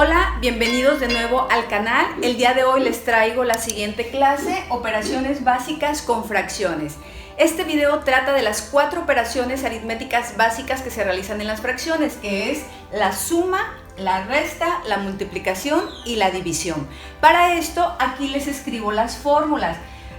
Hola, bienvenidos de nuevo al canal. El día de hoy les traigo la siguiente clase, operaciones básicas con fracciones. Este video trata de las 4 operaciones aritméticas básicas que se realizan en las fracciones, que es la suma, la resta, la multiplicación y la división. Para esto, aquí les escribo las fórmulas.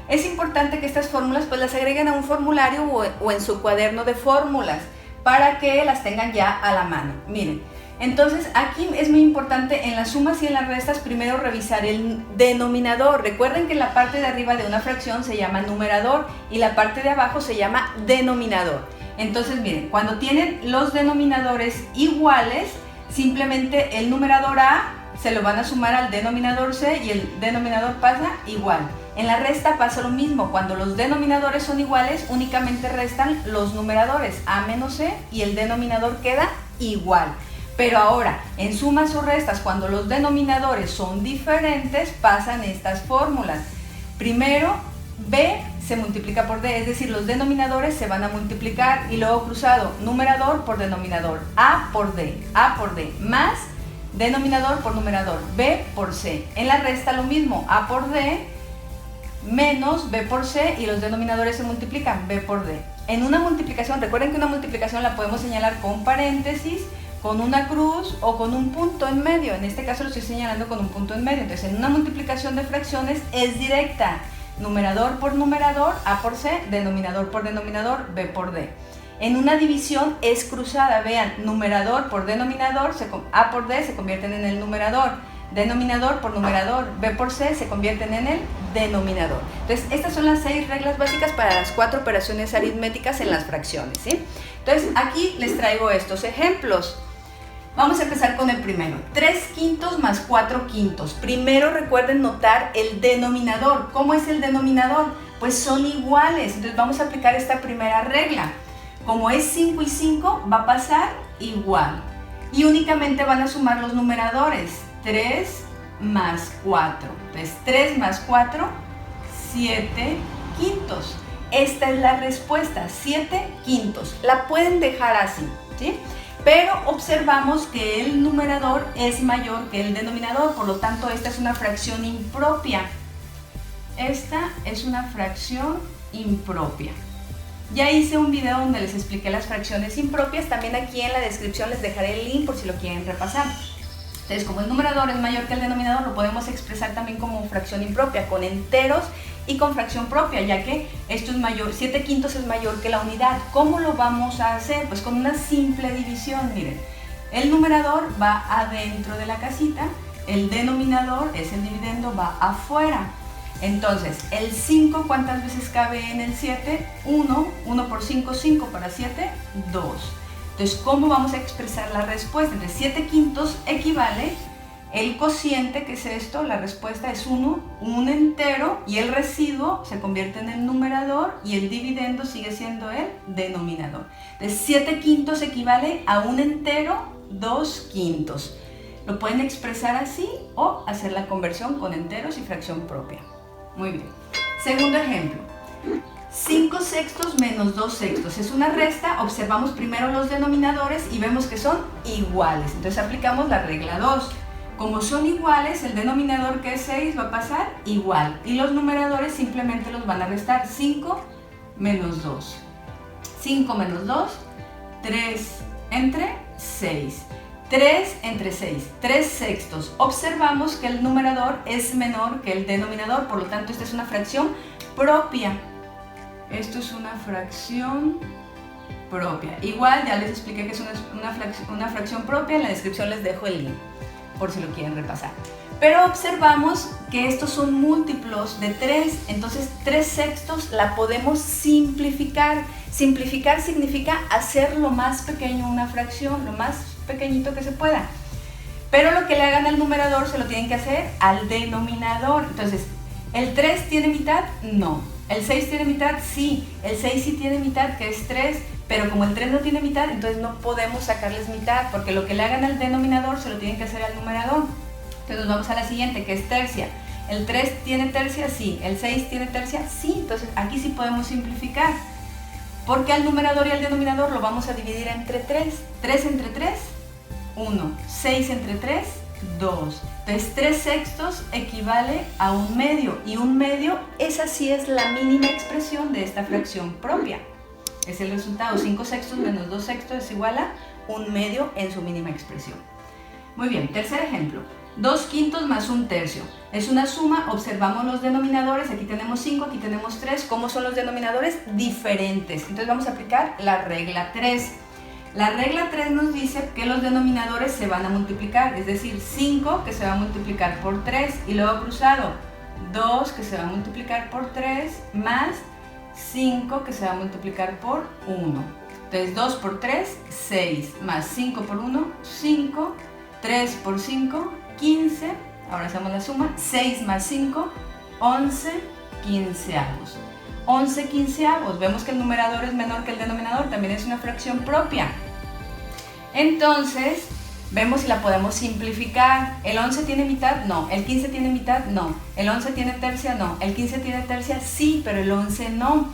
Es importante que estas fórmulas pues las agreguen a un formulario o en su cuaderno de fórmulas para que las tengan ya a la mano. Miren. Entonces aquí es muy importante en las sumas y en las restas primero revisar el denominador. Recuerden que la parte de arriba de una fracción se llama numerador y la parte de abajo se llama denominador. Entonces miren, cuando tienen los denominadores iguales, simplemente el numerador A se lo van a sumar al denominador C y el denominador pasa igual. En la resta pasa lo mismo, cuando los denominadores son iguales únicamente restan los numeradores A menos C y el denominador queda igual. Pero ahora, en sumas o restas, cuando los denominadores son diferentes, pasan estas fórmulas. Primero, B se multiplica por D, es decir, los denominadores se van a multiplicar y luego cruzado, numerador por denominador, A por D, más denominador por numerador, B por C. En la resta lo mismo, A por D menos B por C y los denominadores se multiplican, B por D. En una multiplicación, recuerden que una multiplicación la podemos señalar con paréntesis, con una cruz o con un punto en medio. En este caso lo estoy señalando con un punto en medio. Entonces en una multiplicación de fracciones es directa, numerador por numerador, A por C, denominador por denominador, B por D. En una división es cruzada, vean, numerador por denominador, A por D se convierten en el numerador, denominador por numerador, B por C se convierten en el denominador. Entonces estas son las 6 reglas básicas para las 4 operaciones aritméticas en las fracciones, ¿sí? Entonces aquí les traigo estos ejemplos. Vamos a empezar con el primero, 3 quintos más 4 quintos. Primero recuerden notar el denominador. ¿Cómo es el denominador? Pues son iguales, entonces vamos a aplicar esta primera regla. Como es 5 y 5, va a pasar igual. Y únicamente van a sumar los numeradores, 3 más 4. Entonces 3 más 4, 7 quintos. Esta es la respuesta, 7 quintos. La pueden dejar así, ¿sí? Pero observamos que el numerador es mayor que el denominador, por lo tanto esta es una fracción impropia. Esta es una fracción impropia. Ya hice un video donde les expliqué las fracciones impropias, también aquí en la descripción les dejaré el link por si lo quieren repasar. Entonces, como el numerador es mayor que el denominador, lo podemos expresar también como fracción impropia, con enteros y con fracción propia, ya que esto es mayor, 7 quintos es mayor que la unidad. ¿Cómo lo vamos a hacer? Pues con una simple división, miren. El numerador va adentro de la casita, el denominador, es el dividendo, va afuera. Entonces, el 5, ¿cuántas veces cabe en el 7? 1, 1 por 5, 5 para 7, 2. Entonces, ¿cómo vamos a expresar la respuesta? Entonces, 7 quintos equivale, el cociente, que es esto, la respuesta es 1, un entero, y el residuo se convierte en el numerador y el dividendo sigue siendo el denominador. Entonces, 7 quintos equivale a un entero, 2 quintos. Lo pueden expresar así o hacer la conversión con enteros y fracción propia. Muy bien. Segundo ejemplo. 5 sextos menos 2 sextos. Es una resta, observamos primero los denominadores y vemos que son iguales. Entonces aplicamos la regla 2. Como son iguales, el denominador, que es 6, va a pasar igual. Y los numeradores simplemente los van a restar. 5 menos 2. 5 menos 2, 3 entre 6. 3 entre 6, 3 sextos. Observamos que el numerador es menor que el denominador, por lo tanto esta es una fracción propia. Esto es una fracción propia. Igual ya les expliqué que es una fracción propia, en la descripción les dejo el link por si lo quieren repasar. Pero observamos que estos son múltiplos de 3, entonces 3 sextos la podemos simplificar. Simplificar significa hacer lo más pequeño una fracción, lo más pequeñito que se pueda. Pero lo que le hagan al numerador se lo tienen que hacer al denominador. Entonces, ¿el 3 tiene mitad? No. ¿El 6 tiene mitad? Sí. El 6 sí tiene mitad, que es 3, pero como el 3 no tiene mitad, entonces no podemos sacarles mitad, porque lo que le hagan al denominador se lo tienen que hacer al numerador. Entonces nos vamos a la siguiente, que es tercia. ¿El 3 tiene tercia? Sí. ¿El 6 tiene tercia? Sí. Entonces aquí sí podemos simplificar, porque al numerador y al denominador lo vamos a dividir entre 3. 3 entre 3, 1. 6 entre 3, 2. Entonces 3 sextos equivale a 1/2 y 1/2, esa sí es la mínima expresión de esta fracción propia. Es el resultado, 5 sextos menos 2 sextos es igual a 1/2 en su mínima expresión. Muy bien, tercer ejemplo. 2 quintos más 1/3. Es una suma, observamos los denominadores, aquí tenemos 5, aquí tenemos 3. ¿Cómo son los denominadores? Diferentes. Entonces vamos a aplicar la regla 3. La regla 3 nos dice que los denominadores se van a multiplicar, es decir, 5 que se va a multiplicar por 3 y luego cruzado 2 que se va a multiplicar por 3 más 5 que se va a multiplicar por 1. Entonces 2 por 3, 6, más 5 por 1, 5, 3 por 5, 15, ahora hacemos la suma, 6 más 5, 11 quinceavos. 11 quinceavos, vemos que el numerador es menor que el denominador, también es una fracción propia. Entonces, vemos si la podemos simplificar. ¿El 11 tiene mitad? No. ¿El 15 tiene mitad? No. ¿El 11 tiene tercia? No. ¿El 15 tiene tercia? Sí, pero el 11 no.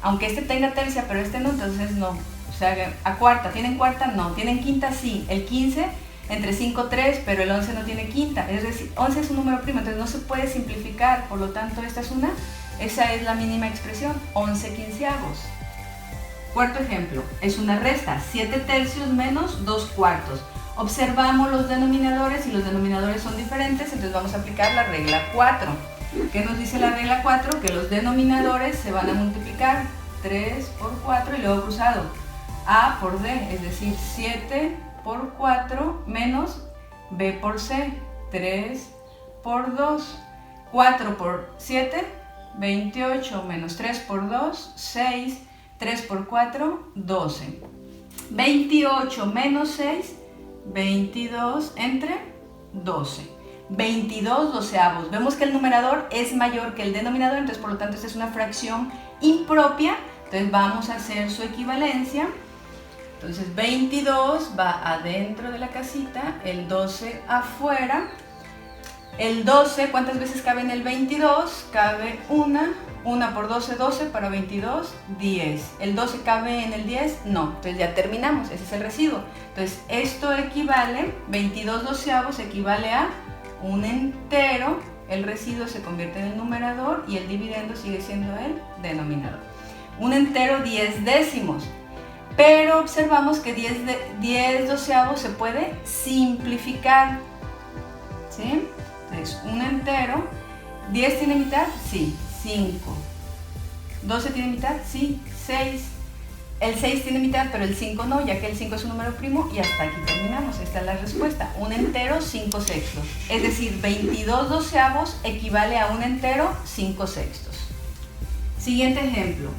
Aunque este tenga tercia, pero este no, entonces no. O sea, a cuarta, ¿tienen cuarta? No. ¿Tienen quinta? Sí. El 15 entre 5, 3, pero el 11 no tiene quinta. Es decir, 11 es un número primo, entonces no se puede simplificar. Por lo tanto, esa es la mínima expresión, 11 quinceavos. Cuarto ejemplo, es una resta, 7 tercios menos 2 cuartos. Observamos los denominadores y los denominadores son diferentes, entonces vamos a aplicar la regla 4. ¿Qué nos dice la regla 4? Que los denominadores se van a multiplicar 3 por 4 y luego cruzado A por D, es decir, 7 por 4 menos B por C, 3 por 2, 4 por 7, 28 menos 3 por 2, 6, 3 por 4, 12. 28 menos 6, 22 entre 12. 22 doceavos. Vemos que el numerador es mayor que el denominador, entonces por lo tanto esta es una fracción impropia. Entonces vamos a hacer su equivalencia. Entonces 22 va adentro de la casita, el 12 afuera. El 12, ¿cuántas veces cabe en el 22? Cabe una por 12, 12, para 22, 10. ¿El 12 cabe en el 10? No, entonces ya terminamos, ese es el residuo. Entonces esto equivale, 22 doceavos equivale a un entero, el residuo se convierte en el numerador y el dividendo sigue siendo el denominador. Un entero 10 décimos, pero observamos que 10 doceavos se puede simplificar, ¿sí? Entonces, un entero, 10 tiene mitad, sí, 5. 12 tiene mitad, sí, 6. El 6 tiene mitad, pero el 5 no, ya que el 5 es un número primo y hasta aquí terminamos. Esta es la respuesta, un entero 5 sextos. Es decir, 22 doceavos equivale a un entero 5 sextos. Siguiente ejemplo,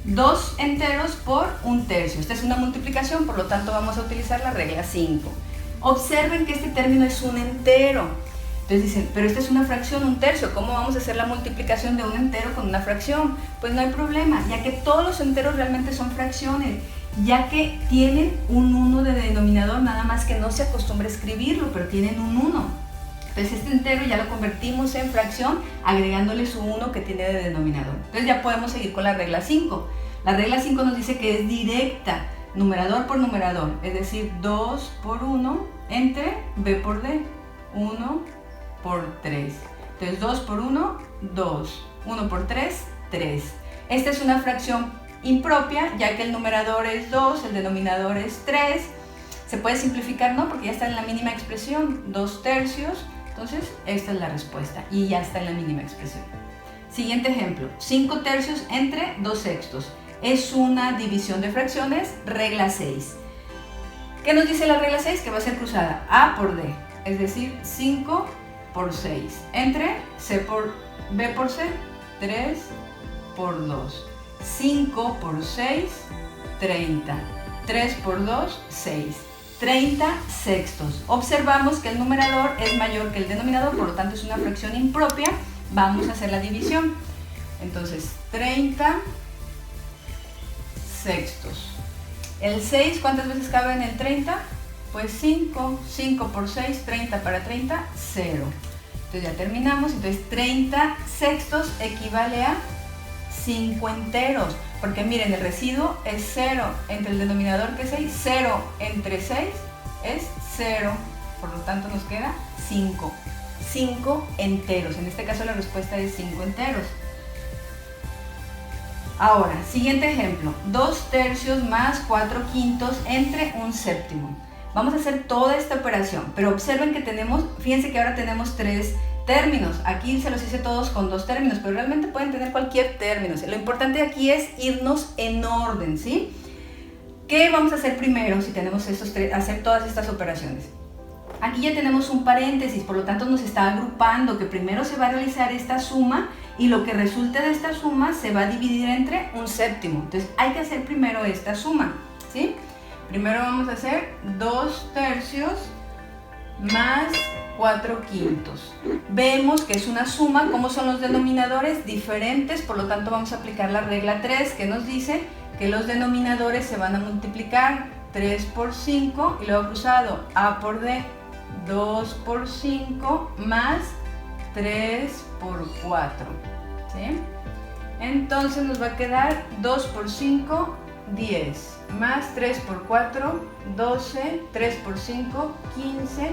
2 enteros por 1/3. Esta es una multiplicación, por lo tanto vamos a utilizar la regla 5. Observen que este término es un entero. Entonces dicen, pero esta es una fracción, 1/3, ¿cómo vamos a hacer la multiplicación de un entero con una fracción? Pues no hay problema, ya que todos los enteros realmente son fracciones, ya que tienen un 1 de denominador, nada más que no se acostumbra a escribirlo, pero tienen un 1. Entonces este entero ya lo convertimos en fracción agregándole su 1 que tiene de denominador. Entonces ya podemos seguir con la regla 5. La regla 5 nos dice que es directa, numerador por numerador, es decir, 2 por 1 entre B por D, 1 por 3. Entonces 2 por 1, 2. 1 por 3, 3. Esta es una fracción impropia, ya que el numerador es 2, el denominador es 3. ¿Se puede simplificar? No, porque ya está en la mínima expresión, 2 tercios. Entonces esta es la respuesta y ya está en la mínima expresión. Siguiente ejemplo, 5 tercios entre 2 sextos. Es una división de fracciones, regla 6. ¿Qué nos dice la regla 6? Que va a ser cruzada A por D, es decir, 5 por 6, entre C por B por C, 3 por 2, 5 por 6, 30, 3 por 2, 6, 30 sextos. Observamos que el numerador es mayor que el denominador, por lo tanto es una fracción impropia. Vamos a hacer la división. Entonces, 30 sextos. El 6, ¿cuántas veces cabe en el 30? Pues 5, 5 por 6, 30 para 30, 0. Entonces ya terminamos, entonces 30 sextos equivale a 5 enteros, porque miren, el residuo es 0 entre el denominador que es 6, 0 entre 6 es 0, por lo tanto nos queda 5. 5 enteros, en este caso la respuesta es 5 enteros. Ahora, siguiente ejemplo, 2 tercios más 4 quintos entre 1 séptimo. Vamos a hacer toda esta operación, pero observen que tenemos, fíjense que ahora tenemos 3 términos. Aquí se los hice todos con 2 términos, pero realmente pueden tener cualquier término. Lo importante aquí es irnos en orden, ¿sí? ¿Qué vamos a hacer primero si tenemos estos tres, hacer todas estas operaciones? Aquí ya tenemos un paréntesis, por lo tanto nos está agrupando que primero se va a realizar esta suma y lo que resulte de esta suma se va a dividir entre 1 séptimo. Entonces hay que hacer primero esta suma, ¿sí? Primero vamos a hacer 2 tercios más 4 quintos. Vemos que es una suma. ¿Cómo son los denominadores? Diferentes, por lo tanto vamos a aplicar la regla 3 que nos dice que los denominadores se van a multiplicar 3 por 5 y luego cruzado a por d, 2 por 5 más 3 por 4, ¿sí? Entonces nos va a quedar 2 por 5, 10, más 3 por 4, 12, 3 por 5, 15,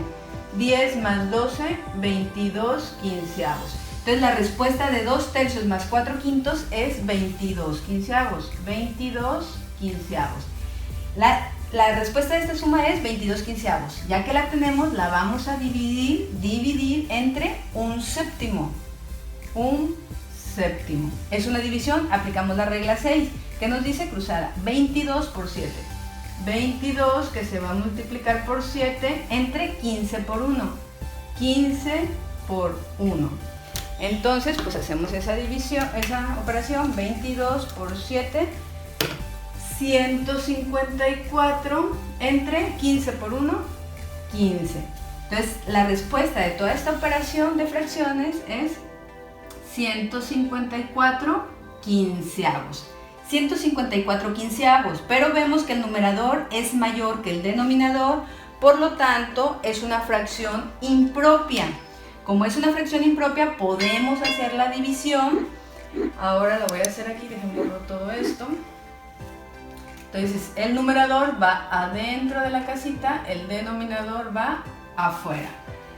10 más 12, 22 quinceavos. Entonces la respuesta de 2 tercios más 4 quintos es 22 quinceavos. 22 quinceavos. La respuesta de esta suma es 22 quinceavos. Ya que la tenemos, la vamos a dividir entre 1 séptimo. 1 séptimo. Es una división, aplicamos la regla 6. ¿Qué nos dice? Cruzada. 22 por 7. 22 que se va a multiplicar por 7 entre 15 por 1. 15 por 1. Entonces, pues hacemos esa división, esa operación. 22 por 7, 154 entre 15 por 1, 15. Entonces, la respuesta de toda esta operación de fracciones es 154 quinceavos. 154 quinceavos, pero vemos que el numerador es mayor que el denominador, por lo tanto es una fracción impropia. Como es una fracción impropia, podemos hacer la división. Ahora lo voy a hacer aquí, déjenme borrar todo esto. Entonces el numerador va adentro de la casita, el denominador va afuera.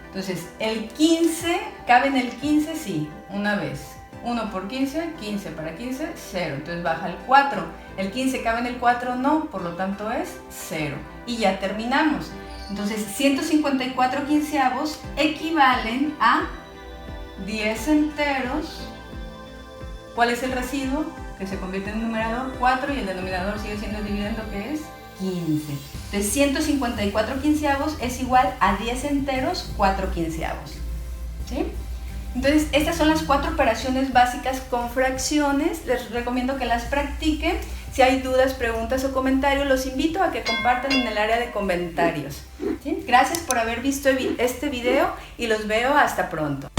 Entonces el 15, ¿cabe en el 15? Sí, una vez. 1 por 15, 15 para 15, 0. Entonces baja el 4. El 15 cabe en el 4, no, por lo tanto es 0. Y ya terminamos. Entonces 154 quinceavos equivalen a 10 enteros. ¿Cuál es el residuo? Que se convierte en numerador 4 y el denominador sigue siendo el dividendo, que es 15. Entonces 154 quinceavos es igual a 10 enteros 4 quinceavos. ¿Sí? Entonces estas son las 4 operaciones básicas con fracciones. Les recomiendo que las practiquen. Si hay dudas, preguntas o comentarios, los invito a que compartan en el área de comentarios. ¿Sí? Gracias por haber visto este video y los veo hasta pronto.